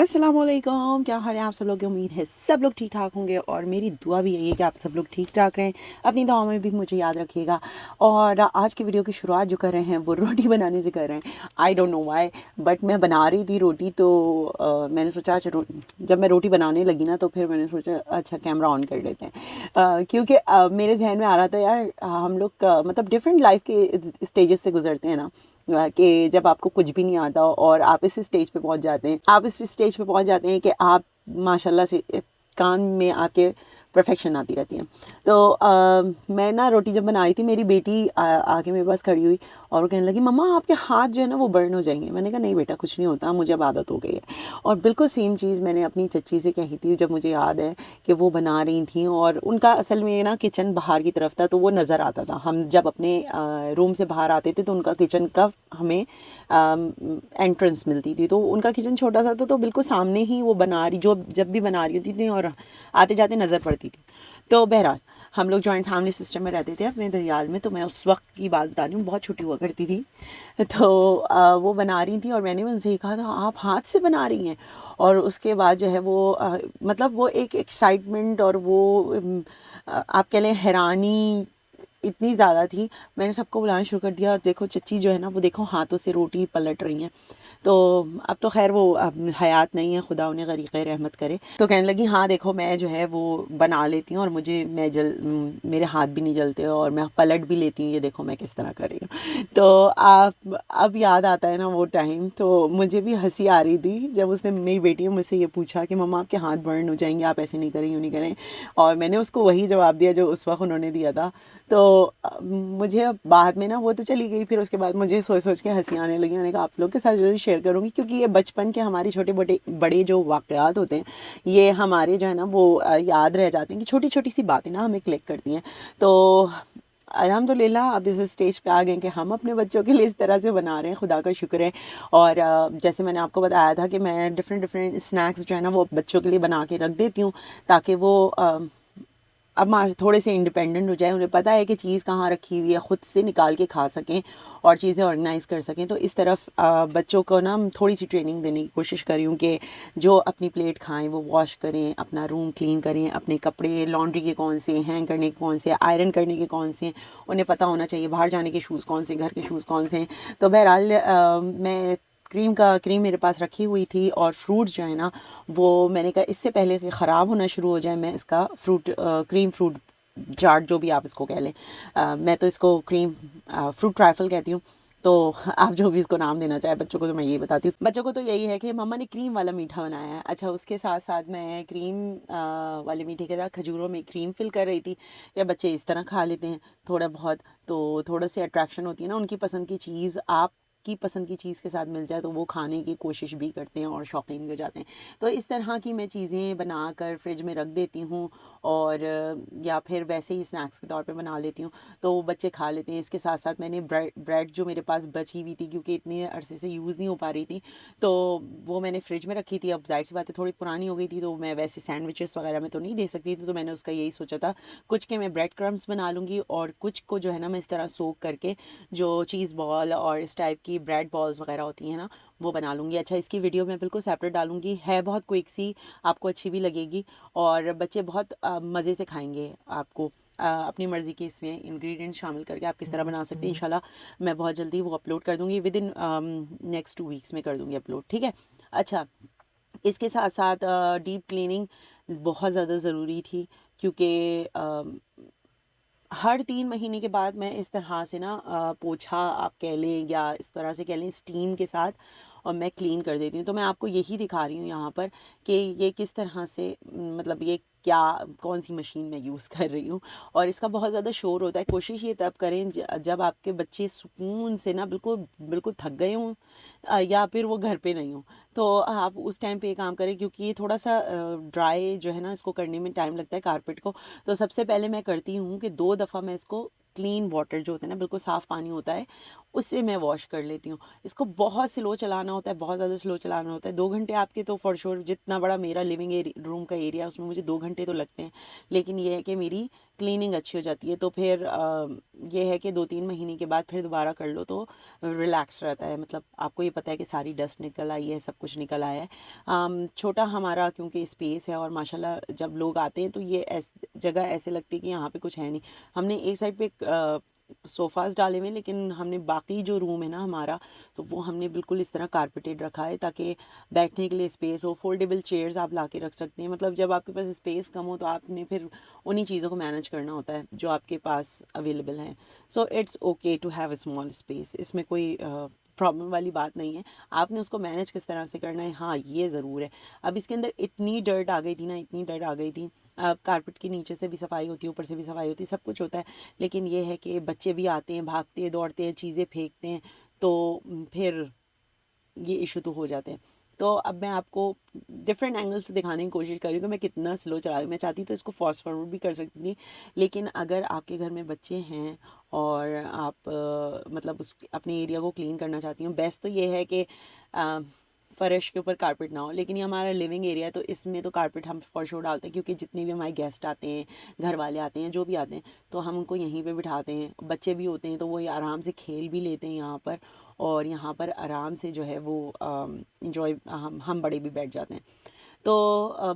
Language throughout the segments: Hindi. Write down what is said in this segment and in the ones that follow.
अस्सलाम वालेकुम, क्या हाल है आप सब लोग की। उम्मीद है सब लोग ठीक ठाक होंगे और मेरी दुआ भी यही है कि आप सब लोग ठीक ठाक रहें। अपनी दुआओं में भी मुझे याद रखिएगा। और आज की वीडियो की शुरुआत जो कर रहे हैं वो रोटी बनाने से कर रहे हैं। I don't know why, but मैं बना रही थी रोटी तो मैंने सोचा अच्छा जब मैं रोटी बनाने लगी ना तो फिर मैंने सोचा अच्छा कैमरा ऑन कर लेते हैं। क्योंकि मेरे जहन में आ रहा था यार हम लोग मतलब डिफरेंट लाइफ के स्टेजेस से गुजरते हैं ना, कि जब आपको कुछ भी नहीं आता और आप इस स्टेज पे पहुंच जाते हैं, आप इस स्टेज पे पहुंच जाते हैं कि आप माशाल्लाह से काम में आके परफेक्शन आती रहती है। तो मैं ना रोटी जब बनाई थी, मेरी बेटी आके मेरे पास खड़ी हुई और वो कहने लगी मम्मा आपके हाथ जो है ना वो बर्न हो जाएंगे। मैंने कहा नहीं बेटा कुछ नहीं होता, मुझे अब आदत हो गई है। और बिल्कुल सेम चीज़ मैंने अपनी चच्ची से कही थी जब मुझे याद है कि वो बना रही थी और उनका असल में ना किचन बाहर की तरफ था तो वो नज़र आता था। हम जब अपने रूम से बाहर आते थे तो उनका किचन का हमें एंट्रेंस मिलती थी, तो उनका किचन छोटा सा था तो बिल्कुल सामने ही वो बना रही जो जब भी बना रही होती थी और आते जाते नज़र पड़ती थी। तो बहरहाल हम लोग जॉइंट फैमिली सिस्टम में रहते थे अपने दरियाल में, तो मैं उस वक्त की बात बता रही हूँ, बहुत छोटी हुआ करती थी। तो वो बना रही थी और मैंने उनसे ही कहा था आप हाथ से बना रही हैं। और उसके बाद जो है वो मतलब वो एक एक्साइटमेंट और वो आप कह लें हैरानी इतनी ज़्यादा थी। मैंने सबको बुलाना शुरू कर दिया, देखो चच्ची जो है ना वो देखो हाथों से रोटी पलट रही हैं। तो अब तो खैर वो अब हयात नहीं है, खुदा उन्हें गरीक़े रहमत करे। तो कहने लगी हाँ देखो मैं जो है वो बना लेती हूँ और मुझे मेरे हाथ भी नहीं जलते और मैं पलट भी लेती हूँ, ये देखो मैं किस तरह कर रही हूँ। तो आप अब याद आता है ना वो टाइम, तो मुझे भी हंसी आ रही थी जब उसने, मेरी बेटी ने मुझसे ये पूछा कि मम्मा आपके हाथ बर्न हो जाएंगे, आप ऐसे नहीं करें यूँ नहीं करें। और मैंने उसको वही जवाब दिया जो उस वक्त उन्होंने दिया था। तो मुझे अब बाद में ना वो तो चली गई, फिर उसके बाद मुझे सोच सोच के हंसी आने लगी। मैंने कहा आप लोग के साथ जरूर शेयर करूँगी क्योंकि ये बचपन के हमारे छोटे बड़े बड़े जो वाक़यात होते हैं ये हमारे जो है ना वो याद रह जाते हैं कि छोटी छोटी सी बातें ना हमें क्लिक करती हैं। तो अल्हम्दुलिल्लाह अब इस स्टेज पे आ गए कि हम अपने बच्चों के लिए इस तरह से बना रहे हैं, खुदा का शुक्र है। और जैसे मैंने आपको बताया था कि मैं डिफरेंट डिफरेंट स्नैक्स जो है ना वो बच्चों के लिए बना के रख देती हूँ ताकि वो अब थोड़े से इंडिपेंडेंट हो जाए, उन्हें पता है कि चीज़ कहाँ रखी हुई है, ख़ुद से निकाल के खा सकें और चीज़ें ऑर्गेनाइज़ कर सकें। तो इस तरफ बच्चों को ना थोड़ी सी ट्रेनिंग देने की कोशिश कर रही हूँ कि जो अपनी प्लेट खाएं वो वॉश करें, अपना रूम क्लीन करें, अपने कपड़े लॉन्ड्री के कौन से, हैंग करने के कौन से, आयरन करने के कौन से, उन्हें पता होना चाहिए। बाहर जाने के शूज़ कौन से, घर के शूज़ कौन से हैं। तो बहरहाल मैं क्रीम मेरे पास रखी हुई थी और फ्रूट्स जो है ना वो मैंने कहा इससे पहले कि ख़राब होना शुरू हो जाए मैं इसका क्रीम फ्रूट चाट जो भी आप इसको कह लें, मैं तो इसको क्रीम फ्रूट ट्राइफल कहती हूँ। तो आप जो भी इसको नाम देना चाहे, बच्चों को तो मैं यही बताती हूँ। बच्चों को तो यही है कि मम्मा ने क्रीम वाला मीठा बनाया है। अच्छा उसके साथ साथ मैं क्रीम वाले मीठे के साथ खजूरों में क्रीम फिल कर रही थी। या बच्चे इस तरह खा लेते हैं थोड़ा बहुत, तो थोड़ा सी अट्रैक्शन होती है ना, उनकी पसंद की चीज़ आप की पसंद की चीज़ के साथ मिल जाए तो वो खाने की कोशिश भी करते हैं और शौकीन भी हो जाते हैं। तो इस तरह की मैं चीज़ें बना कर फ्रिज में रख देती हूँ और या फिर वैसे ही स्नैक्स के तौर पे बना लेती हूँ तो वो बच्चे खा लेते हैं। इसके साथ साथ मैंने ब्रेड जो मेरे पास बची हुई थी क्योंकि इतने अरसे से यूज़ नहीं हो पा रही थी तो वो मैंने फ्रिज में रखी थी। अब जाहिर सी बात है थोड़ी पुरानी हो गई थी तो मैं वैसे सैंडविचेस वगैरह में तो नहीं दे सकती थी, तो मैंने उसका यही सोचा था कुछ के मैं ब्रेड क्रम्स बना लूँगी और कुछ को जो है ना मैं इस तरह सोक करके जो चीज़ बॉल और इस टाइप की ब्रेड बॉल्स वगैरह होती हैं ना वो बना लूँगी। अच्छा इसकी वीडियो मैं बिल्कुल सेपरेट डालूँगी, है बहुत क्विक सी, आपको अच्छी भी लगेगी और बच्चे बहुत मज़े से खाएंगे। आपको अपनी मर्ज़ी के इसमें इंग्रेडिएंट शामिल करके आप किस तरह बना सकते हैं इंशाल्लाह मैं बहुत जल्दी वो अपलोड कर दूँगी, विद इन नेक्स्ट 2 वीक्स में कर दूँगी अपलोड, ठीक है। अच्छा इसके साथ साथ डीप क्लीनिंग बहुत ज़्यादा ज़रूरी थी क्योंकि हर 3 महीने के बाद मैं इस तरह से ना पोछा आप कह लें या इस तरह से कह लें स्टीम के साथ और मैं क्लीन कर देती हूँ। तो मैं आपको यही दिखा रही हूँ यहाँ पर कि ये किस तरह से मतलब ये क्या कौन सी मशीन मैं यूज़ कर रही हूँ और इसका बहुत ज़्यादा शोर होता है। कोशिश ये तब करें जब आपके बच्चे सुकून से ना बिल्कुल बिल्कुल थक गए हों या फिर वो घर पे नहीं हों, तो आप उस टाइम पे ये काम करें क्योंकि ये थोड़ा सा ड्राई जो है ना इसको करने में टाइम लगता है कारपेट को। तो सबसे पहले मैं करती हूँ कि 2 दफ़ा मैं इसको क्लीन वाटर जो होता है ना, बिल्कुल साफ़ पानी होता है, उससे मैं वॉश कर लेती हूँ। इसको बहुत स्लो चलाना होता है, बहुत ज़्यादा स्लो चलाना होता है। 2 घंटे आपके तो फॉर श्योर, जितना बड़ा मेरा लिविंग रूम का एरिया है उसमें मुझे 2 घंटे तो लगते हैं। लेकिन ये है कि मेरी क्लीनिंग अच्छी हो जाती है, तो फिर ये है कि 2-3 महीने के बाद फिर दोबारा कर लो तो रिलैक्स रहता है। मतलब आपको ये पता है कि सारी डस्ट निकल आई है, सब कुछ निकल आया है। छोटा हमारा क्योंकि स्पेस है, और माशाल्लाह जब लोग आते हैं तो ये जगह ऐसे लगती है कि यहाँ पे कुछ है नहीं। हमने एक साइड पे सोफ़ाज़ डाले हुए हैं, लेकिन हमने बाकी जो रूम है ना हमारा, तो वो हमने बिल्कुल इस तरह कारपेटेड रखा है ताकि बैठने के लिए स्पेस हो। फोल्डेबल चेयर्स आप ला के रख सकते हैं। मतलब जब आपके पास स्पेस कम हो तो आपने फिर उन्हीं चीज़ों को मैनेज करना होता है जो आपके पास अवेलेबल हैं। So it's okay to have a small space, इसमें कोई प्रॉब्लम वाली बात नहीं है। आपने उसको मैनेज किस तरह से करना है, हाँ ये ज़रूर है। अब इसके अंदर इतनी डर्ट आ गई थी ना, इतनी डर्ट आ गई थी। अब कारपेट के नीचे से भी सफाई होती है, ऊपर से भी सफाई होती है, सब कुछ होता है। लेकिन ये है कि बच्चे भी आते हैं, भागते हैं, दौड़ते हैं, चीज़ें फेंकते हैं, तो फिर ये इशू तो हो जाते हैं। तो अब मैं आपको डिफरेंट एंगल से दिखाने की कोशिश कर रही हूँ कि मैं कितना स्लो चला रही हूँ। मैं चाहती तो इसको फास्ट फॉरवर्ड भी कर सकती थी, लेकिन अगर आपके घर में बच्चे हैं और आप मतलब उस अपने एरिया को क्लीन करना चाहती हूँ, बेस्ट तो ये है कि फ़र्श के ऊपर कारपेट ना हो। लेकिन ये हमारा लिविंग एरिया है तो इसमें तो कारपेट हम फॉर श्योर डालते हैं, क्योंकि जितने भी हमारे गेस्ट आते हैं, घर वाले आते हैं, जो भी आते हैं, तो हम उनको यहीं पे बिठाते हैं। बच्चे भी होते हैं तो वो ये आराम से खेल भी लेते हैं यहाँ पर, और यहाँ पर आराम से जो है वो इंजॉय, हम बड़े भी बैठ जाते हैं। तो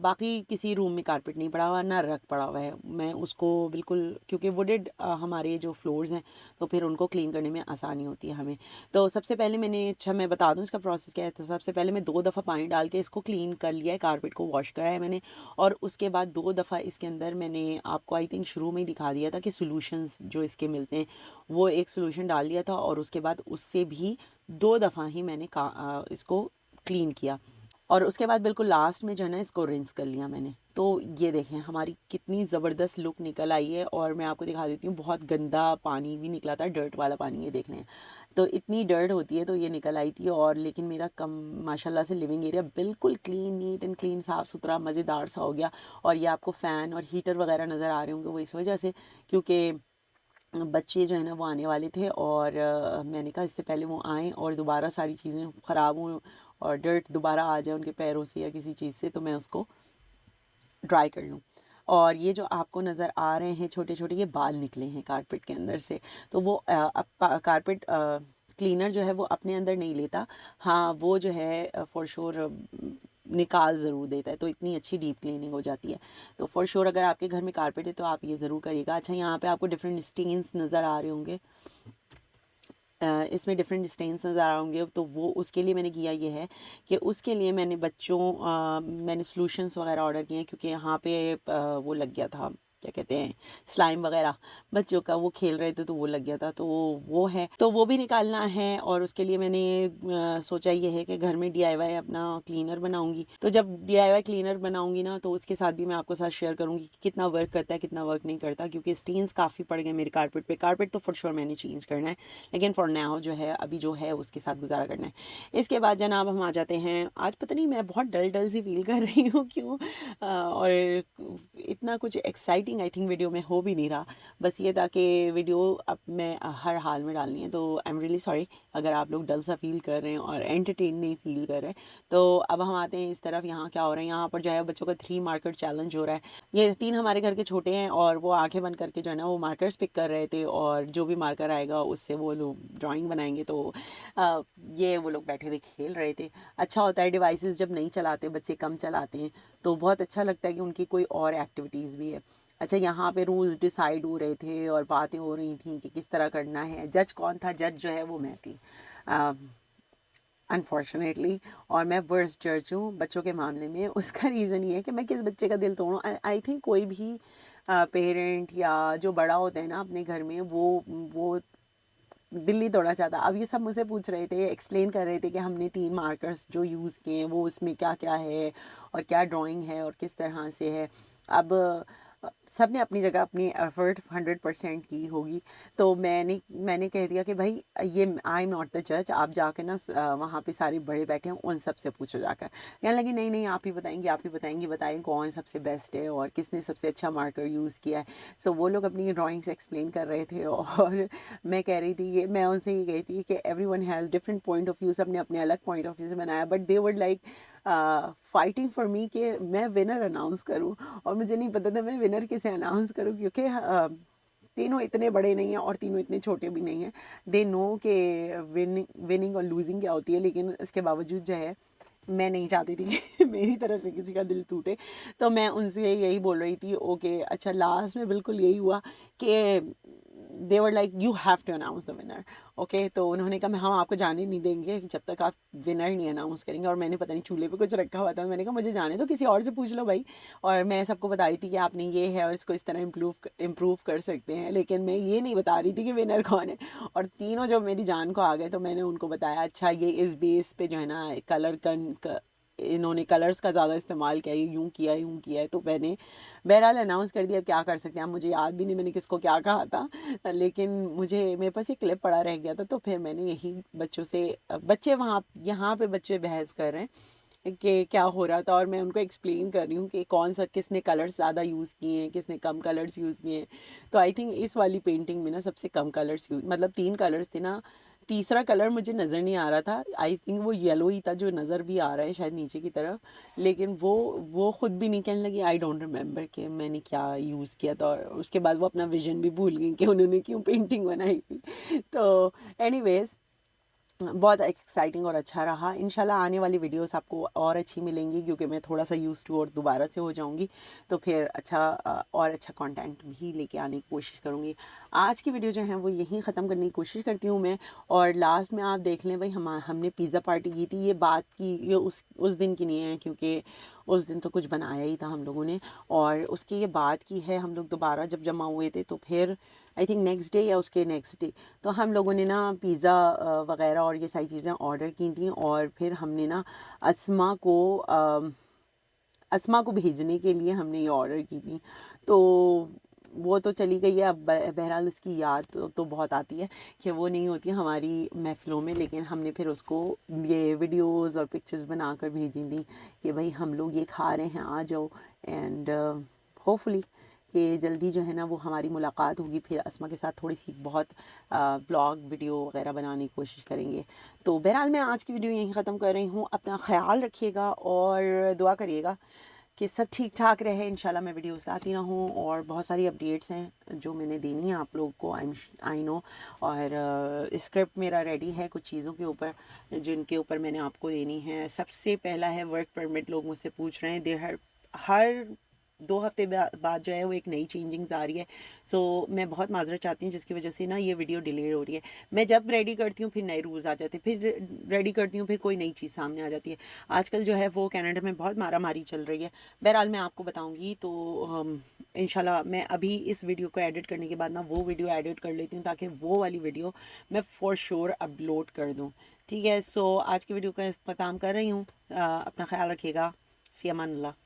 बाकी किसी रूम में कारपेट नहीं पड़ा हुआ, ना रग पड़ा हुआ है। मैं उसको बिल्कुल, क्योंकि वुडेड हमारे जो फ्लोर्स हैं, तो फिर उनको क्लीन करने में आसानी होती है हमें। तो सबसे पहले मैंने, अच्छा मैं बता दूं इसका प्रोसेस क्या है। तो सबसे पहले मैं 2 दफ़ा पानी डाल के इसको क्लीन कर लिया है, कारपेट को वॉश करा है मैंने। और उसके बाद 2 दफ़ा इसके अंदर मैंने आपको आई थिंक शुरू में ही दिखा दिया था कि सोल्यूशंस जो इसके मिलते हैं, वो एक सोल्यूशन डाल लिया था, और उसके बाद उससे भी 2 दफ़ा ही मैंने इसको क्लीन किया। और उसके बाद बिल्कुल लास्ट में जो है ना, इसको रिंस कर लिया मैंने। तो ये देखें हमारी कितनी ज़बरदस्त लुक निकल आई है। और मैं आपको दिखा देती हूँ, बहुत गंदा पानी भी निकला था, डर्ट वाला पानी, ये देख लें। तो इतनी डर्ट होती है तो ये निकल आई थी। और लेकिन मेरा कम माशाल्लाह से लिविंग एरिया बिल्कुल क्लीन, नीट एंड क्लीन, साफ़ सुथरा, मज़ेदार सा हो गया। और ये आपको फ़ैन और हीटर वगैरह नज़र आ रहे होंगे, वो इस वजह से क्योंकि बच्चे जो है ना वो आने वाले थे, और मैंने कहा इससे पहले वो आएँ और दोबारा सारी चीज़ें ख़राब हों और डर्ट दोबारा आ जाए उनके पैरों से या किसी चीज़ से, तो मैं उसको ड्राई कर लूँ। और ये जो आपको नज़र आ रहे हैं छोटे छोटे, ये बाल निकले हैं कारपेट के अंदर से। तो वो कारपेट क्लीनर जो है वो अपने अंदर नहीं लेता, हाँ वो जो है फॉर श्योर निकाल ज़रूर देता है, तो इतनी अच्छी डीप क्लीनिंग हो जाती है। तो फॉर श्योर अगर आपके घर में कारपेट है तो आप ये ज़रूर करिएगा। अच्छा, यहाँ पे आपको डिफरेंट स्टेन्स नज़र आ रहे होंगे, इसमें डिफरेंट स्टेन्स नज़र आ होंगे, तो वो उसके लिए मैंने किया ये है कि उसके लिए मैंने मैंने सॉल्यूशंस वगैरह ऑर्डर किए हैं, क्योंकि यहाँ पे वो लग गया था, क्या कहते हैं, स्लाइम वगैरह बच्चों का, वो खेल रहे थे तो वो लग गया था, तो वो है, तो वो भी निकालना है। और उसके लिए मैंने सोचा ये है कि घर में डीआईवाई अपना क्लीनर बनाऊंगी। तो जब डीआईवाई क्लीनर बनाऊंगी ना, तो उसके साथ भी मैं आपको साथ शेयर करूंगी कि कितना वर्क करता है, कितना वर्क नहीं करता, क्योंकि स्टेन्स काफ़ी पड़ गए मेरे कारपेट पे। कारपेट तो फॉर श्योर मैंने चेंज करना है, लेकिन फॉर नाउ जो है, अभी जो है उसके साथ गुजारा करना है। इसके बाद जनाब हम आ जाते हैं, आज पता नहीं मैं बहुत डल डल सी फील कर रही हूँ क्यों, और इतना कुछ एक्साइटिंग आई थिंक वीडियो में हो भी नहीं रहा। बस ये था कि वीडियो अब मैं हर हाल में डालनी है, तो आई एम रियली सॉरी अगर आप लोग डल सा फील कर रहे हैं और एंटरटेन नहीं फील कर रहे हैं। तो अब हम आते हैं इस तरफ, यहाँ क्या हो रहा है, यहाँ पर जो है बच्चों का 3 मार्कर चैलेंज हो रहा है। ये 3 हमारे घर के छोटे हैं, और वो आंखें बंद करके जो है ना वो मार्कर्स पिक कर रहे थे, और जो भी मार्कर आएगा उससे वो लोग ड्राइंग बनाएंगे। तो ये वो लोग बैठे हुए खेल रहे थे। अच्छा होता है डिवाइसेस जब नहीं चलाते, बच्चे कम चलाते हैं, तो बहुत अच्छा लगता है कि उनकी कोई और एक्टिविटीज़ भी है। अच्छा, यहाँ पे रूल्स डिसाइड हो रहे थे और बातें हो रही थी कि किस तरह करना है। जज कौन था? जज जो है वो मैं थी, अनफॉर्चुनेटली। और मैं वर्स्ट जज हूँ बच्चों के मामले में। उसका रीज़न ये है कि मैं किस बच्चे का दिल तोड़ूँ। आई थिंक कोई भी पेरेंट या जो बड़ा होता है ना अपने घर में, वो दिल नहीं तोड़ना चाहता। अब ये सब मुझसे पूछ रहे थे, एक्सप्लेन कर रहे थे कि हमने 3 मार्कर्स जो यूज़ किए हैं वो उसमें क्या क्या है, और क्या ड्राइंग है और किस तरह से है। अब सब ने अपनी जगह अपनी एफर्ट 100% की होगी। तो मैंने कह दिया कि भाई ये आई एम नॉट द जज, आप जाकर ना वहाँ पे सारे बड़े बैठे हैं उन सब से पूछो जाकर। कहने लगी नहीं नहीं आप ही बताएंगी, आप ही बताएंगी, बताएं कौन सबसे बेस्ट है और किसने सबसे अच्छा मार्कर यूज़ किया है। सो वो लोग अपनी ड्राइंग्स एक्सप्लेन कर रहे थे और मैं कह रही थी, ये मैं उनसे ये कही थी कि every one has different point of view, सबने अपने अलग पॉइंट ऑफ व्यू से बनाया, but they were like fighting for me कि मैं विनर अनाउंस करूं। और मुझे नहीं पता था मैं विनर किसे अनाउंस करूं, क्योंकि तीनों इतने बड़े नहीं हैं और तीनों इतने छोटे भी नहीं हैं। दे नो कि विनिंग और लूजिंग क्या होती है, लेकिन इसके बावजूद जो है मैं नहीं चाहती थी कि मेरी तरफ से किसी का दिल टूटे। तो मैं उनसे यही बोल रही थी ओके अच्छा, लास्ट में बिल्कुल यही हुआ कि they were like you have to announce the winner. Okay, तो उन्होंने कहा हम आपको जाने नहीं देंगे जब तक आप विनर नहीं अनाउंस करेंगे। और मैंने पता नहीं चूल्हे पे कुछ रखा हुआ था, मैंने कहा मुझे जाने दो, किसी और से पूछ लो भाई। और मैं सबको बता रही थी कि आपने ये है और इसको इस तरह इम्प्रूव कर सकते हैं, लेकिन मैं ये नहीं बता रही थी कि विनर कौन है। और तीनों जब मेरी जान को आ गए तो मैंने उनको बताया अच्छा ये इस बेस पे जो है ना कलर इन्होंने कलर्स का ज़्यादा इस्तेमाल किया, यूँ किया है। तो मैंने बहरहाल अनाउंस कर दिया, अब क्या कर सकते हैं। मुझे याद भी नहीं मैंने किसको क्या कहा था, लेकिन मुझे मेरे पास एक क्लिप पड़ा रह गया था। तो फिर मैंने यही बच्चों से, बच्चे वहाँ यहाँ पे बच्चे बहस कर रहे हैं कि क्या हो रहा था, और मैं उनको एक्सप्लेन कर रही हूँ कि कौन सा किसने कलर्स ज़्यादा यूज़ किए हैं, किसने कम कलर्स यूज़ किए हैं। तो आई थिंक इस वाली पेंटिंग में ना सबसे कम कलर्स यूज, मतलब 3 कलर्स थे ना, तीसरा कलर मुझे नज़र नहीं आ रहा था। आई थिंक वो येलो ही था जो नज़र भी आ रहा है शायद नीचे की तरफ, लेकिन वो खुद भी नहीं, कहने लगी आई डोंट रिमेम्बर कि मैंने क्या यूज़ किया था। और उसके बाद वो अपना विजन भी भूल गई कि उन्होंने क्यों पेंटिंग बनाई थी। तो एनीवेज बहुत एक्साइटिंग और अच्छा रहा। इंशाल्लाह आने वाली वीडियोस आपको और अच्छी मिलेंगी, क्योंकि मैं थोड़ा सा यूज़ टू और दोबारा से हो जाऊंगी। तो फिर अच्छा और अच्छा कंटेंट भी लेके आने की कोशिश करूंगी। आज की वीडियो जो है वो यहीं ख़त्म करने की कोशिश करती हूँ मैं। और लास्ट में आप देख लें भाई, हमने पिज़्ज़ा पार्टी की थी, ये बात की, ये उस दिन की नहीं है, क्योंकि उस दिन तो कुछ बनाया ही था हम लोगों ने। और उसकी ये बात की है, हम लोग दोबारा जब जमा हुए थे तो फिर आई थिंक नेक्स्ट डे या उसके नेक्स्ट डे तो हम लोगों ने ना पिज़्ज़ा वगैरह और ये सारी चीज़ें ऑर्डर की थी। और फिर हमने ना अस्मा को अस्मा को भेजने के लिए हमने ये ऑर्डर की थी। तो वो तो चली गई है, अब बहरहाल उसकी याद तो बहुत आती है कि वो नहीं होती हमारी महफ़िलों में, लेकिन हमने फिर उसको ये वीडियोस और पिक्चर्स बनाकर भेजी थी कि भाई हम लोग ये खा रहे हैं, आ जाओ। एंड होपफुली कि जल्दी जो है ना वो हमारी मुलाकात होगी, फिर अस्मा के साथ थोड़ी सी बहुत व्लॉग वीडियो वगैरह बनाने की कोशिश करेंगे। तो बहरहाल मैं आज की वीडियो यहीं ख़त्म कर रही हूँ। अपना ख्याल रखिएगा और दुआ करिएगा कि सब ठीक ठाक रहे। इंशाल्लाह मैं वीडियोस लाती रहूँ, और बहुत सारी अपडेट्स हैं जो मैंने देनी है आप लोगों को, आई नो। और स्क्रिप्ट मेरा रेडी है कुछ चीज़ों के ऊपर जिनके ऊपर मैंने आपको देनी है। सबसे पहला है वर्क परमिट। लोग मुझसे पूछ रहे हैं, हर 2 हफ्ते बाद जो है वो एक नई चेंजिंग्स आ रही है। सो मैं बहुत माजरत चाहती हूँ जिसकी वजह से ना ये वीडियो डिले हो रही है। मैं जब रेडी करती हूँ फिर नए रूल्स आ जाते हैं, फिर रेडी करती हूँ फिर कोई नई चीज़ सामने आ जाती है। आजकल जो है वो कनाडा में बहुत मारा मारी चल रही है। बहरहाल मैं आपको बताऊँगी। तो इंशाल्लाह मैं अभी इस वीडियो को एडिट करने के बाद ना वो वीडियो एडिट कर लेती हूँ, ताकि वो वाली वीडियो मैं फॉर श्योर अपलोड कर दूँ। ठीक है, सो आज की वीडियो का इख्तिताम कर रही हूँ। अपना ख्याल रखिएगा। फ़ी अमान अल्लाह।